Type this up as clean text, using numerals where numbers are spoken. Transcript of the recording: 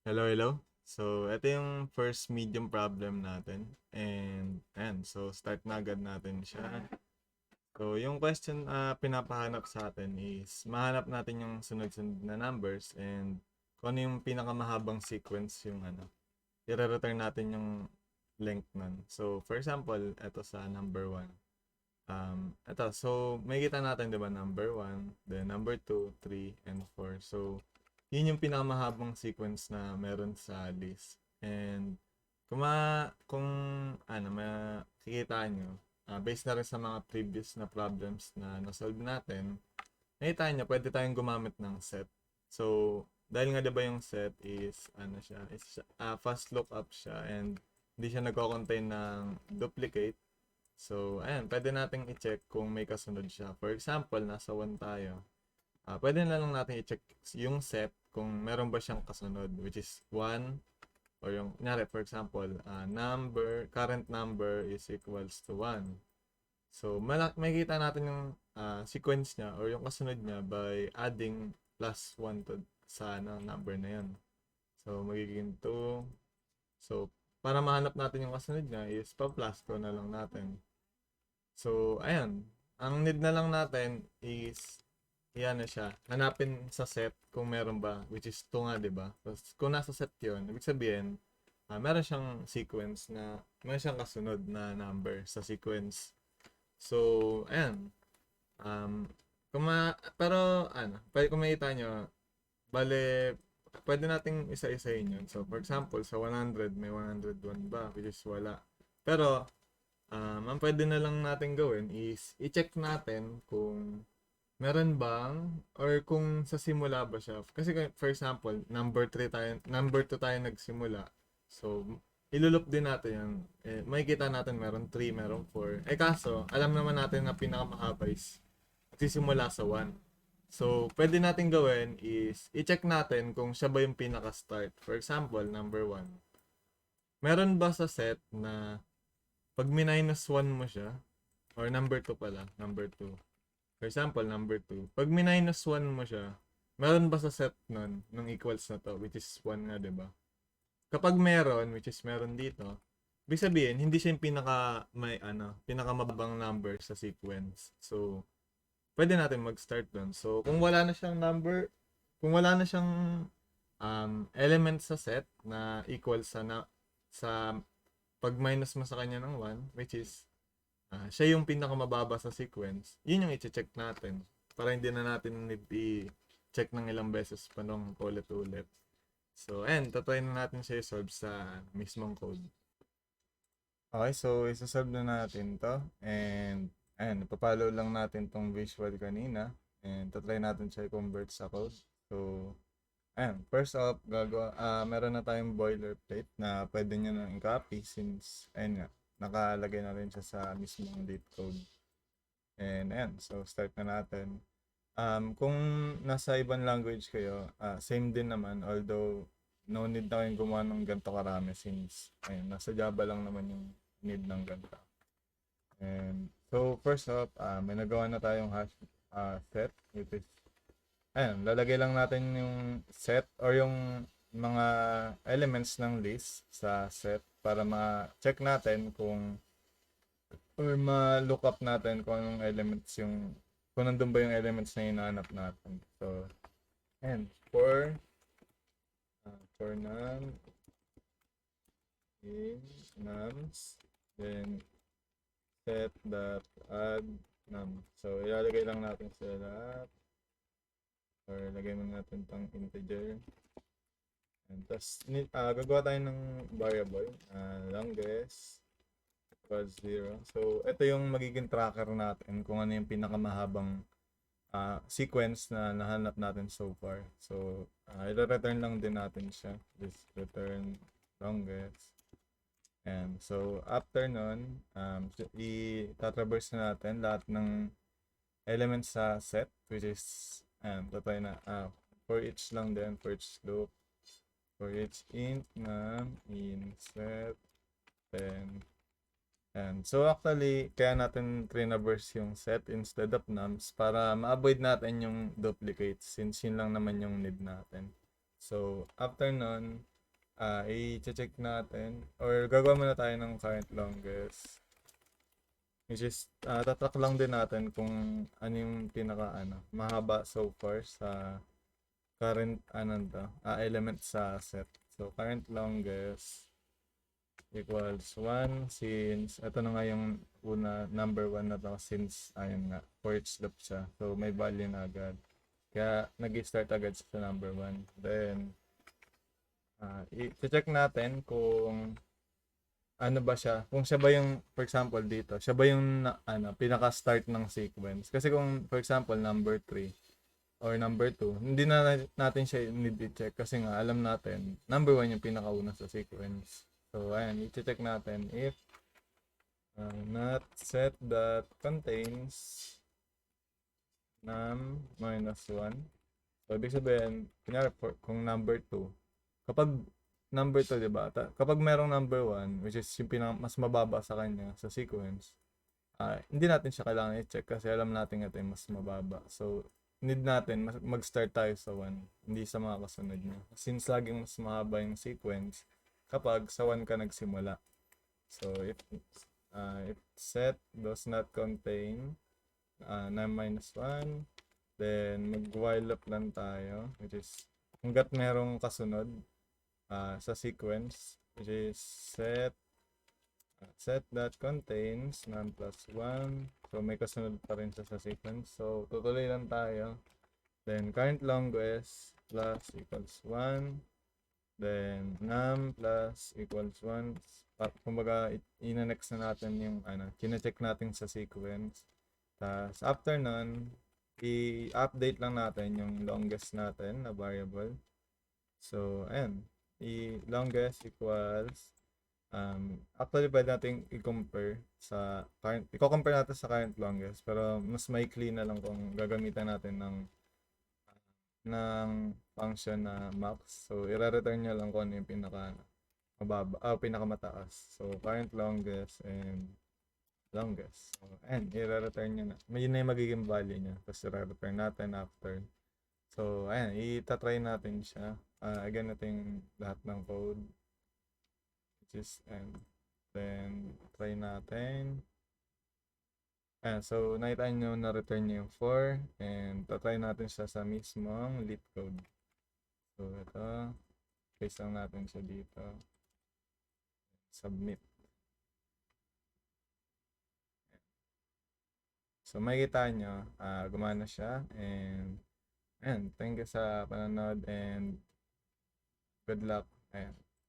Hello, hello. So, ito yung first medium problem natin. And, ayan. So, start na agad natin siya. So, yung question pinapahanap sa atin is, mahanap natin yung sunod-sunod na numbers and kung ano yung pinakamahabang sequence yung i-return natin yung length nun. So, for example, ito sa number 1. Ito, so, may kita natin, di ba, number 1, then number 2, 3, and 4. So, yun yung pinakamahabang sequence na meron sa list. And kung makikita nyo, based na rin sa mga previous na problems na nasolve natin, nakita nyo, pwede tayong gumamit ng set. So, dahil nga 'di ba yung set is fast lookup siya and hindi siya nagko-contain ng duplicate. So, ayan, pwede nating i-check kung may kasunod siya. For example, nasa 1 tayo. Pwede na lang natin i-check yung set kung meron ba siyang kasunod, which is 1, or yung, kunyari, for example, current number is equals to 1. So, makikita natin yung sequence niya or yung kasunod niya by adding plus 1 to sa number na yan. So, magiging 2. So, para mahanap natin yung kasunod niya is pa-plus 2 na lang natin. So, ayan. Ang need na lang natin is, yan na siya. Hanapin sa set kung meron ba, which is 2 nga, di ba? Tapos, kung nasa set yun, ibig sabihin, meron siyang sequence na, meron siyang kasunod na number sa sequence. So, ayan. Pero, pwede kung makita nyo, bale, pwede nating isa-isahin yun. So, for example, sa 100, may 101 ba? Which is wala. Pero, ang pwede na lang natin gawin is i-check natin kung meron bang or kung sa simula ba siya. Kasi for example, number 2 tayo nagsimula. So, ilulup din natin yan. Makikita natin meron 3, meron 4. Kaso, alam naman natin na pinakamahaba is magsisimula sa 1. So, pwede natin gawin is i-check natin kung siya ba yung pinaka-start. For example, number 1. Meron ba sa set na pag minus 1 mo siya, or number 2 pala, number 2. For example, number 2. Pag minus 1 mo siya, meron ba sa set nun, nung equals na to, which is 1 nga, diba? Kapag meron, which is meron dito, ibig sabihin, hindi siya yung pinakamababang number sa sequence. So, pwede natin mag-start doon. So, kung wala na siyang element sa set na equal sa pag minus mo sa kanya ng 1, which is siya yung pinakamababa sa sequence, yun yung i-check natin para hindi na natin need i-check ng ilang beses pa nung ulit-ulit. So, ayan, tatry na natin siya i-solve sa mismong code. Okay, so isa-solve na natin to. And, ayan, napapalo lang natin tong visual kanina. And, tatry natin siya i-convert sa code. So, ayan, first off, meron na tayong boilerplate na pwede nyo nang i-copy since, ayun nga, nakalagay na rin siya sa mismong lead code. And, ayan, so start na natin. Kung nasa ibang language kayo, same din naman, although no need na kayong gumawa ng ganito karami since, ayun, nasa Java lang naman yung need ng ganito. And, so first off, may nagawa na tayong hash set, which is ayan, lalagay lang natin yung set or yung mga elements ng list sa set para ma-check natin kung or ma-look up natin kung anong elements kung nandun ba yung elements na hinahanap natin. So, and for num in nums, then set dot add num. So, ilalagay lang natin sa lahat. Or lagay mo natin tang integer. And tapos, gagawa tayo ng variable, longest equals 0. So, ito yung magiging tracker natin kung ano yung pinakamahabang sequence na nahanap natin so far. So, i-return lang din natin siya. Just return longest. And so, after nun, i-traverse na natin lahat ng elements sa set, which is, tatry na, for each lang din, for each loop, for each int na set 10. And so actually, kaya natin traverse yung set instead of nums para ma-avoid natin yung duplicates since yun lang naman yung need natin. So, after nun, i-check natin or gagawa muna tayo ng current longest. Which is, tatrack lang din natin kung ano yung pinaka mahaba so far sa current element sa set. So, current longest equals 1 since ito na nga yung number 1 na to since ayun nga for each loop siya. So, may value na agad. Kaya nag-start agad sa number 1. Then, i-check natin kung ano ba siya, kung siya ba yung, for example dito, siya ba yung pinaka-start ng sequence. Kasi kung, for example, number 3 or number 2, hindi na natin siya need i-check kasi nga alam natin, number 1 yung pinakauna sa sequence. So, ayan, i-check natin if not set that contains num minus 1. So, ibig sabihin, kunyari, kung number 2, kapag number 2, di ba? Kapag merong number 1, which is yung mas mababa sa kanya sa sequence, hindi natin siya kailangan i-check kasi alam natin ito yung mas mababa. So, need natin mag-start tayo sa 1, hindi sa mga kasunod niya. Since laging mas mahaba yung sequence kapag sa 1 ka nagsimula. So, if set does not contain 9 minus 1, then mag-while loop lang tayo, which is hanggat merong kasunod sa sequence, which is set that contains num plus 1. So, may kasunod pa rin sa sequence. So, tutuloy lang tayo. Then, current longest plus equals 1. Then, num plus equals 1. Kumbaga, ina-next na natin yung, kina-check natin sa sequence. Tapos, after nun, i-update lang natin yung longest natin na variable. So, ayan. Longest equals actually pwede natin i-compare sa current, i-compare natin sa current longest pero mas maikli na lang kung gagamitan natin ng function na max. So i-return niya lang kung ano yung pinakamataas. So current longest and longest. So and i-return niya na. Yun na yung magiging value niya. Tapos i-return natin after. So ayan, i-try natin siya. Again natin lahat ng code. And then try natin. So nakita nyo na return niya yung 4 and tatry natin siya sa mismong lit code. So ito, paste lang natin siya dito, submit. So makikita nyo gumana siya and thank you sa panonood and good luck. Ayan.